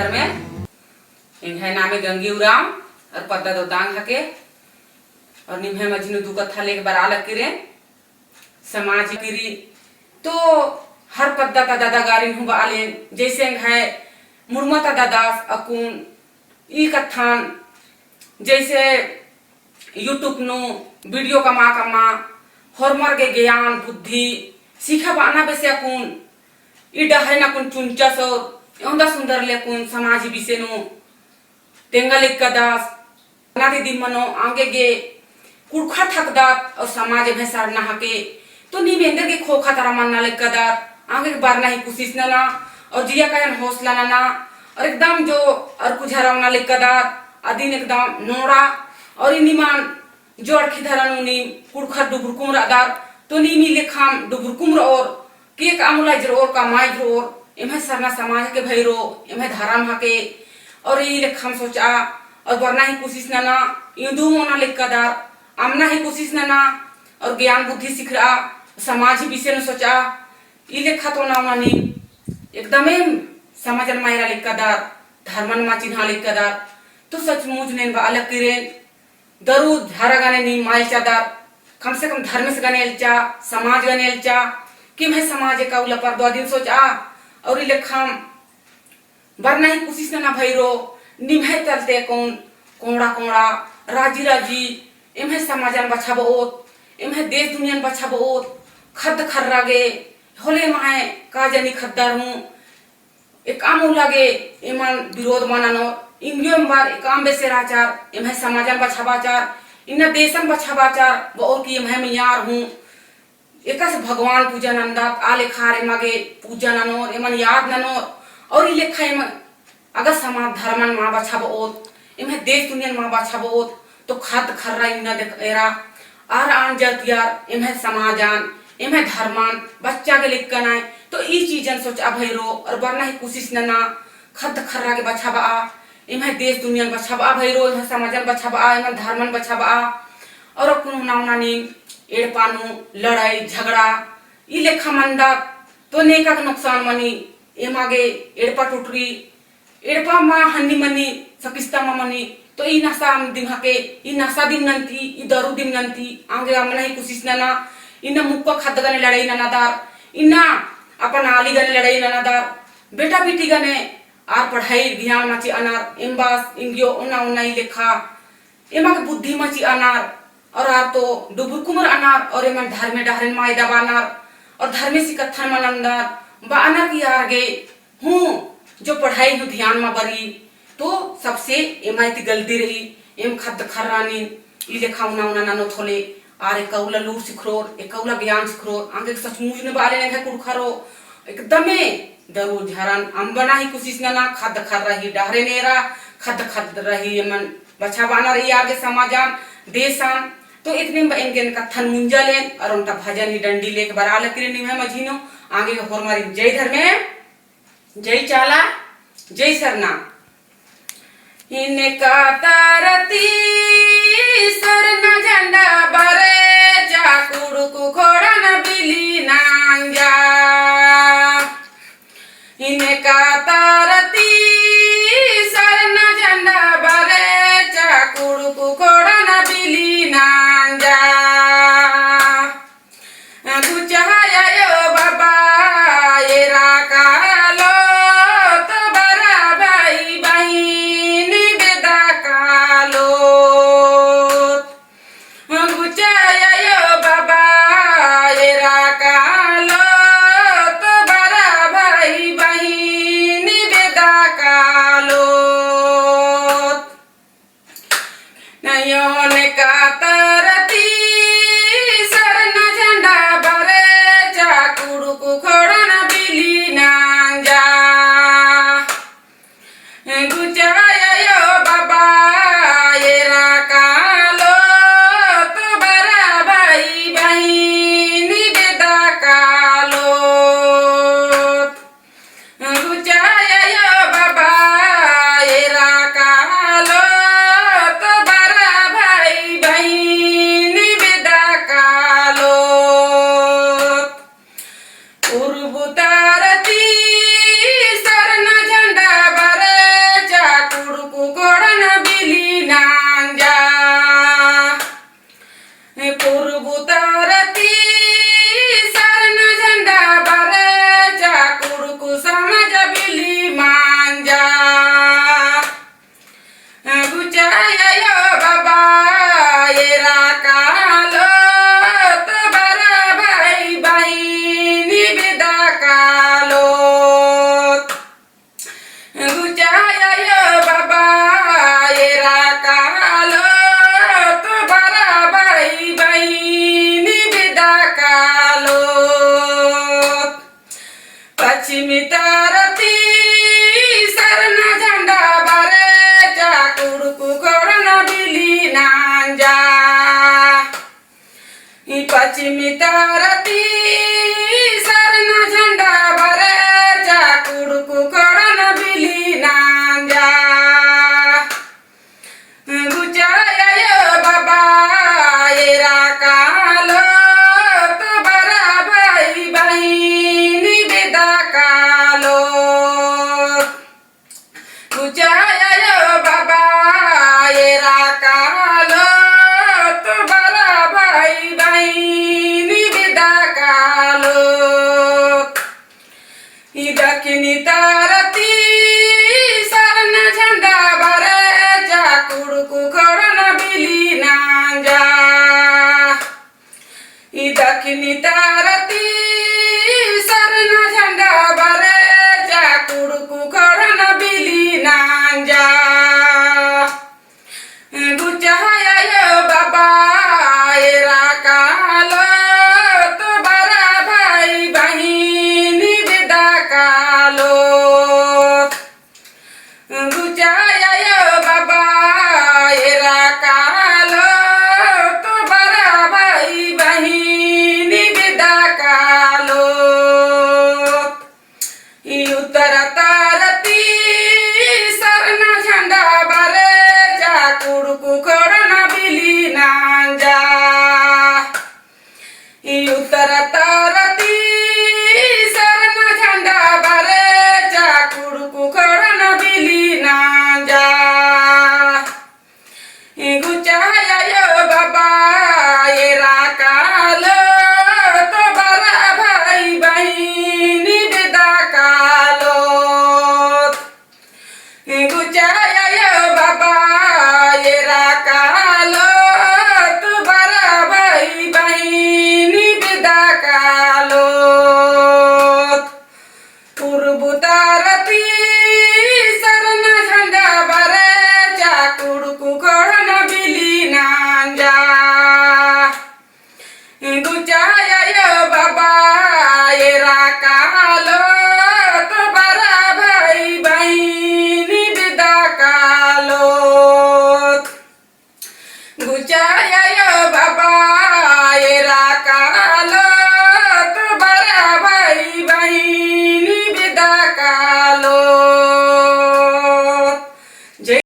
घर में इन्हें नामे गंगी उराम और पद्दा दो दांग हके और निम्हे मजनू दू कथा लेके बरा लकीरे समाज किरी तो हर पद्दा का दादा गारी हूँ बाले जैसे है मुर्मता दादास अकुन ई कथान जैसे यूट्यूब नु वीडियो कमा हॉर्मर के ज्ञान बुद्धि सीखा बाना बेसे अकुन ई डहाई ना कुन चुनचा सो औंदा सुंदर ले कुन समाज विषय नु तेंगल कदास नाते दिन मनो आगे गे कुड़खा थकदात और समाज में सारना हके तो निमेंद्र के खोखा तारा मानना ले कदार आगे बारना ही कोशिश ना और जिया का हौसला ना और एकदम जो और कुछ हरावना ले कदार अदीन एकदम नोरा और निमान जोड़ खिधरनु नी कुड़खा डुबुरकुम रादार तो नीमी लेखाम डुबुरकुम और केक आमुला जर और का माय और एमे सरना समाज के भैरो एमे धर्म हके और ये लेखाम सोचा और वरना ही कोशिश ना इंदू मोना लेकदार आमना ही कोशिश ना और ज्ञान बुद्धि सीख रहा समाज विषय ने सोचा ये लेखा तो ना नी एकदम समाजन मायरा लेकदार धर्मन मा चिन्हा लेकदार तो सचमुच ने अलग किरे दरू धारा गाने नी माइल चादार कम से कम धर्म से गनेलचा समाज गनेलचा कि मैं समाज का उला पर दो दिन सोचा और ये लेखाम वरना ही कोशिश ना भैरो निभे चलते कौन कोड़ा कोड़ा राजी राजी एमे समाजन बचाबोत एमे देश दुनिया बचाबोत खद खर्रागे होले माए का जानी खद्दार हूँ एक काम लागे एमन विरोध माननो इंग्लियम बार एक काम बेसेराचार एमे समाजन बचाबाचार इन देशन बचाबाचार वो और की एमे यार हूँ एकस भगवान पूजा नंदा आले खारे मागे पूजा ननो एमन याद ननो और ये लेखा एम अगर समाज धर्मन माँ बचाबोत एमे देश दुनिया माँ बचाबोत तो खद खर्रा इन देरा आर आन जात यार एमे समाजान एमे धर्मान बच्चा के लिख कनाए तो ई चीजन सोचा भैरो और वरना ही कोशिश ना खद खर्रा के बचाबा एमे देश दुनिया बचाबा भैरो एमे समाजन बचाबा एमे धर्मन बचाबा और कुनु नावना नी एड़ पानु लड़ाई झगड़ा ई लेखा मंदा तो नेका का नुकसान मनी एमागे एड़पा टुटरी एड़पा मा हन्नी मनी सकिस्ता मा मनी तो ई नशा दिन हके ई नशा दिन नंती ई दारू दिन नंती आगे आमना ही कोशिश ना इना मुक्का खद गने लड़ाई ना दार इना अपन आली गने लड़ाई ना दार बेटा बेटी गने आर पढ़ाई ध्यान मची अनार एम्बास इंगियो ओना ओना ही लेखा एमा के बुद्धि मची अनार और आर तो डुबुर कुमर अनार और एमन धर्मे डहरन माय दबानार और धर्मे सी कथन मनंदार बा अनार की यार गे हूँ जो पढ़ाई हूँ ध्यान में बरी तो सबसे एमाइती गलती रही एम खद खर्रानी ई लेखा उना उना नानो थोले आर एक कौला लूर सिखरोर एक कौला ज्ञान सिखरोर आगे सचमुच ने बाले ने कुड़खरो एकदमे दरू झरन अंबना ही कोशिश ना खद खर रही डहरे नेरा खद खद रही एमन बचा बाना रही आगे समाजान देशान तो इतने इनके कथन मुंजा लेन और उनका भजन ही डंडी लेके बरा लकरे निमे मझीनो आगे होर मारी जय धर्मे जय चाला जय सरना इनका तारती सरना झंडा बरे जाकुड़ को खोड़ा न बिली नांगा इनका तारती सरना झंडा बरे जाकुड़ को खोड़ा न बिली नांगा गुचाया यो बाबा ये राकालो तो बरा भाई बहिन बेदा कालो गुचाया यो बाबा कालो पश्चिमी तरती सरना झंडा बारे चाकुड़ कुकड़न बिली नांजा पश्चिमी तरती सरना झंडा बारे चाकुड़ कुकड़न बिली नांजा गुचाया बाबा येरा कालो तो बरा भाई बहिनी बेदा कालो गुचाया बाबा येरा कालो तो बरा भाई बहिनी बेदा कालो दक्षिणी तरती सरना झंडा बारे चाकुड़ कुकड़न बिली नांजा दक्षिणी तरती सरना झंडा बारे चाकुड़ कुकड़न बिली नांजा गुचाया बाबा येरा कालो तो बरा भाई बहिनी बेदा कालो गुचाया बाबा येरा कालो तो बरा भाई बहिनी बेदा कालो उत्तर तरती सरना झंडा बारे चाकुड़ कुकड़न बिली नांजा उत्तर तरती सरना झंडा बारे चाकुड़ कुकड़न बिली नांजा गुचाया बाबा येरा कालो तो बरा भाई बहिनी बेदा कालो गुचाया बाबा येरा कालो तो बरा भाई बहिनी बेदा कालो पूर्व तरती सरना झंडा बारे चाकुड़ कुकड़न बिली नांजा गुचाया बाबा येरा कालो